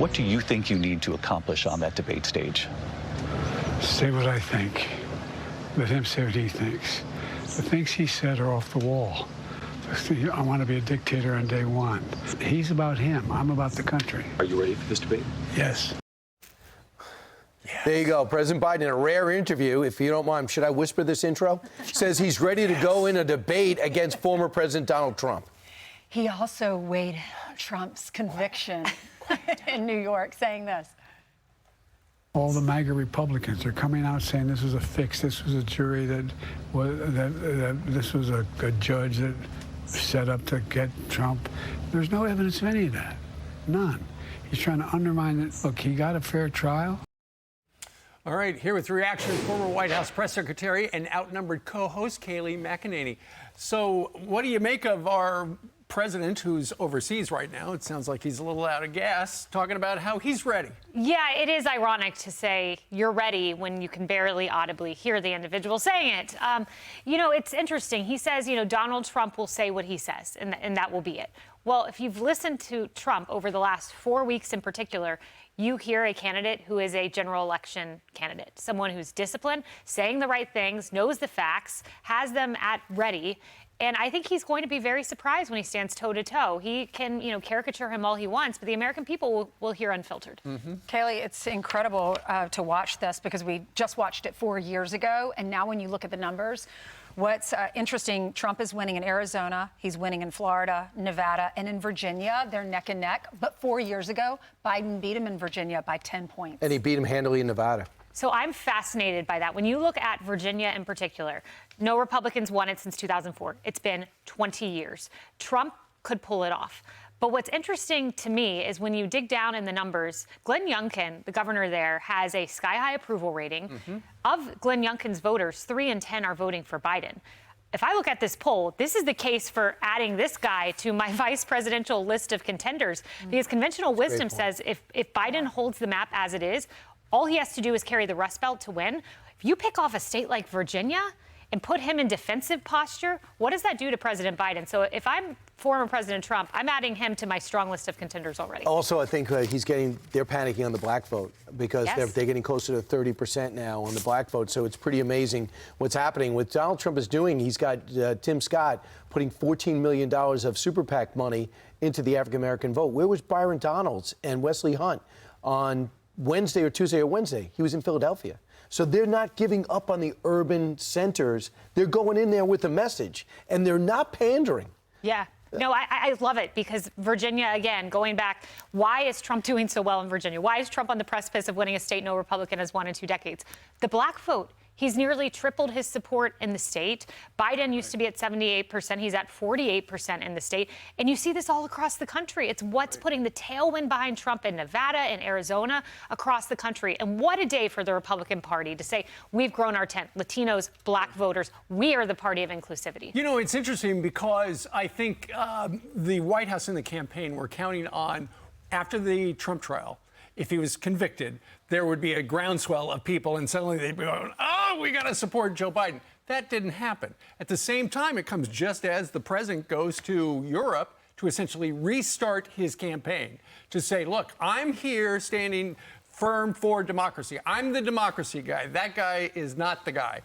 What do you think you need to accomplish on that debate stage? Say what I think. Let him say what he thinks. The things he said are off the wall. I want to be a dictator on day one. He's about him. I'm about the country. Are you ready for this debate? Yes. There you go. President Biden, in a rare interview, if you don't mind, should I whisper this intro? Says he's ready to go in a debate against former President Donald Trump. He also weighed Trump's conviction in New York, saying this. All the MAGA Republicans are coming out saying this was a fix. This was a jury that this was a judge that set up to get Trump. There's no evidence of any of that. None. He's trying to undermine it. Look, he got a fair trial. All right, here with reaction, former White House press secretary and Outnumbered co-host Kayleigh McEnany. So what do you make of our president, who's overseas right now? It sounds like he's a little out of gas, talking about how he's ready. Yeah, it is ironic to say you're ready when you can barely audibly hear the individual saying it. You know, it's interesting. He says, you know, Donald Trump will say what he says, and that will be it. Well, if you've listened to Trump over the last 4 weeks in particular, you hear a candidate who is a general election candidate, someone who's disciplined, saying the right things, knows the facts, has them at ready. And I think he's going to be very surprised when he stands toe-to-toe. He can, you know, caricature him all he wants, but the American people will hear unfiltered. Kayleigh, it's incredible to watch this because we just watched it 4 years ago. And now when you look at the numbers, what's interesting, Trump is winning in Arizona. He's winning in Florida, Nevada, and in Virginia. They're neck and neck. But 4 years ago, Biden beat him in Virginia by 10 points. And he beat him handily in Nevada. So I'm fascinated by that. When you look at Virginia in particular, no Republicans won it since 2004. It's been 20 years. Trump could pull it off. But what's interesting to me is when you dig down in the numbers, Glenn Youngkin, the governor there, has a sky-high approval rating. Of Glenn Youngkin's voters, 3 in 10 are voting for Biden. If I look at this poll, this is the case for adding this guy to my vice presidential list of contenders, because conventional wisdom says if Biden holds the map as it is, all he has to do is carry the Rust Belt to win. If you pick off a state like Virginia and put him in defensive posture, what does that do to President Biden? So if I'm former President Trump, I'm adding him to my strong list of contenders already. Also, I think they're panicking on the black vote because they're getting closer to 30% now on the black vote. So it's pretty amazing what's happening. What Donald Trump is doing, he's got Tim Scott putting $14 million of super PAC money into the African-American vote. Where was Byron Donalds and Wesley Hunt on Wednesday or Tuesday or Wednesday? He was in Philadelphia. So they're not giving up on the urban centers. They're going in there with a message, and they're not pandering. Yeah. No, I love it because Virginia, again, going back, why is Trump doing so well in Virginia? Why is Trump on the precipice of winning a state no Republican has won in 2 decades? The black vote. He's nearly tripled his support in the state. Biden used to be at 78%. He's at 48% in the state. And you see this all across the country. It's what's putting the tailwind behind Trump in Nevada and Arizona across the country. And what a day for the Republican Party to say, we've grown our tent. Latinos, black voters, we are the party of inclusivity. You know, it's interesting because I think the White House and the campaign were counting on, after the Trump trial, if he was convicted, there would be a groundswell of people and suddenly they'd be going, oh, we got to support Joe Biden. That didn't happen. At the same time, it comes just as the president goes to Europe to essentially restart his campaign, to say, look, I'm here standing firm for democracy. I'm the democracy guy. That guy is not the guy.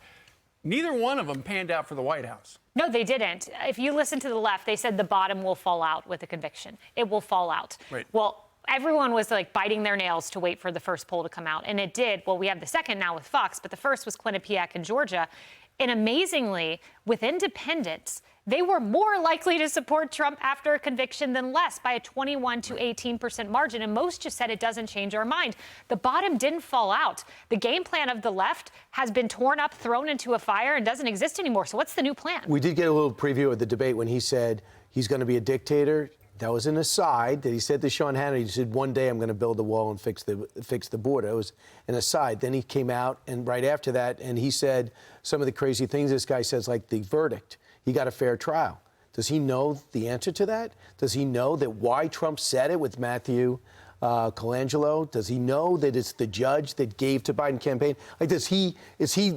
Neither one of them panned out for the White House. No, they didn't. If you listen to the left, they said the bottom will fall out with a conviction. It will fall out. Right. Well, everyone was like biting their nails to wait for the first poll to come out. And it did. Well, we have the second now with Fox, but the first was Quinnipiac in Georgia. And amazingly, with independents, they were more likely to support Trump after a conviction than less by a 21 to 18% margin. And most just said it doesn't change our mind. The bottom didn't fall out. The game plan of the left has been torn up, thrown into a fire, and doesn't exist anymore. So what's the new plan? We did get a little preview of the debate when he said he's going to be a dictator. That was an aside that he said to Sean Hannity. He said, one day I'm going to build the wall and fix the border. It was an aside. Then he came out, and right after that, and he said some of the crazy things this guy says, like the verdict. He got a fair trial. Does he know the answer to that? Does he know that why Trump said it with Matthew Colangelo? Does he know that it's the judge that gave to Biden campaign? Like, does he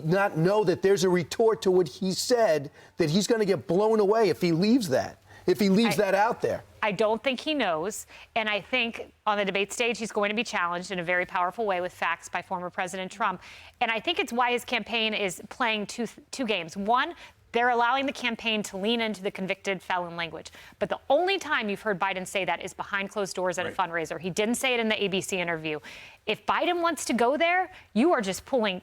not know that there's a retort to what he said, that he's going to get blown away if he leaves that? If he leaves that out there? I don't think he knows. And I think on the debate stage, he's going to be challenged in a very powerful way with facts by former President Trump. And I think it's why his campaign is playing two games. One, they're allowing the campaign to lean into the convicted felon language. But the only time you've heard Biden say that is behind closed doors at a fundraiser. He didn't say it in the ABC interview. If Biden wants to go there, you are just pouring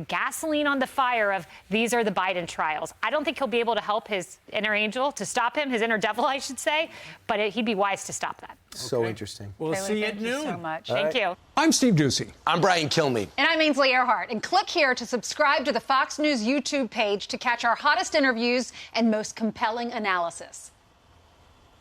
gasoline on the fire of these are the Biden trials. I don't think he'll be able to help his inner angel to stop him, his inner devil, I should say, but he'd be wise to stop that. So interesting. We'll Kayleigh, see you at thank you noon. so much. Thank you. I'm Steve Doocy. I'm Brian Kilmeade. And I'm Ainsley Earhart. And click here to subscribe to the Fox News YouTube page to catch our hottest interviews and most compelling analysis.